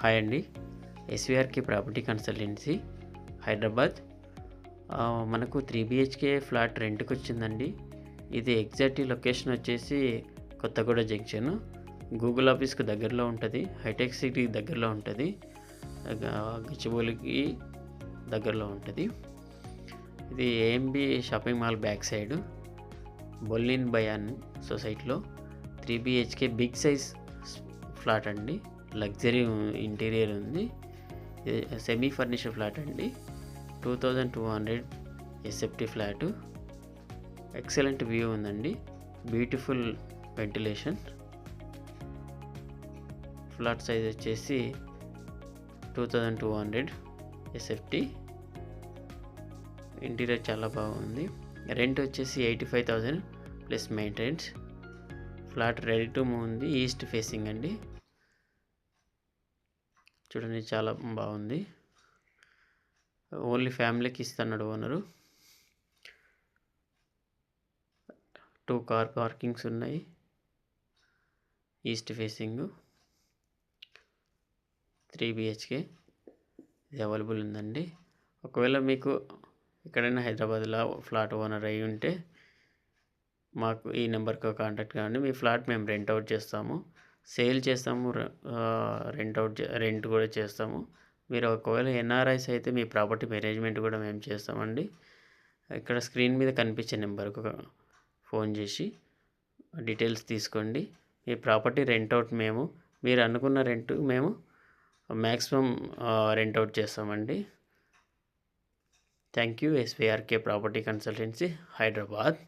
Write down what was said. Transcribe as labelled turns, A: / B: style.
A: Hi అండి. SVRK property consultancy Hyderabad. మనకు 3 BHK flat రెంట్‌కొచ్చిందండి. ఇది ఎగ్జాక్ట్ లొకేషన్ వచ్చేసి కొత్తగూడ జంక్షన్. గూగుల్ ఆఫీస్‌కి దగ్గరలో ఉంటుంది. హైటెక్ సిటీకి దగ్గరలో ఉంటుంది. గచ్చిబౌలికి దగ్గరలో ఉంటుంది. ఇది AMB shopping mall back side బొల్లిన్ బయాన్ సొసైటీలో 3 బీహెచ్‌కే బిగ్ సైజ్ ఫ్లాట్ అండి. లగ్జరీ ఇంటీరియర్ ఉంది. సెమీ ఫర్నిష్డ్ ఫ్లాట్ అండి. 2200 ఎస్ఎఫ్టీ ఫ్లాటు. ఎక్సలెంట్ వ్యూ ఉందండి. Beautiful ventilation. ఫ్లాట్ సైజ్ వచ్చేసి 2200 ఎస్ఎఫ్టీ. ఇంటీరియర్ చాలా బాగుంది. రెంట్ వచ్చేసి 85,000 plus maintenance. Flat ready to move ఉంది. ఈస్ట్ ఫేసింగ్ అండి. చూడండి, చాలా బాగుంది. ఓన్లీ ఫ్యామిలీకి ఇస్తున్నాడు ఓనరు. 2 కార్ పార్కింగ్స్ ఉన్నాయి. ఈస్ట్ ఫేసింగ్ 3 బీహెచ్కే ఇది అవైలబుల్ ఉందండి. ఒకవేళ మీకు ఎక్కడైనా హైదరాబాద్లో ఫ్లాట్ ఓనర్ అయి ఉంటే మాకు ఈ నెంబర్కి కాంటాక్ట్ కావండి. మీ ఫ్లాట్ మేము రెంట్ అవుట్ చేస్తాము, సేల్ చేస్తాము, రెంట్ కూడా చేస్తాము. మీరు ఒకవేళ ఎన్ఆర్ఐస్ అయితే మీ ప్రాపర్టీ మేనేజ్మెంట్ కూడా మేము చేస్తామండి. ఇక్కడ స్క్రీన్ మీద కనిపించే నెంబర్కు ఫోన్ చేసి డీటెయిల్స్ తీసుకోండి. మీ ప్రాపర్టీ రెంట్ అవుట్ మీరు అనుకున్న రెంట్ మేము మ్యాక్సిమం రెంట్ అవుట్ చేస్తామండి. Thank you. SVRK property consultancy Hyderabad.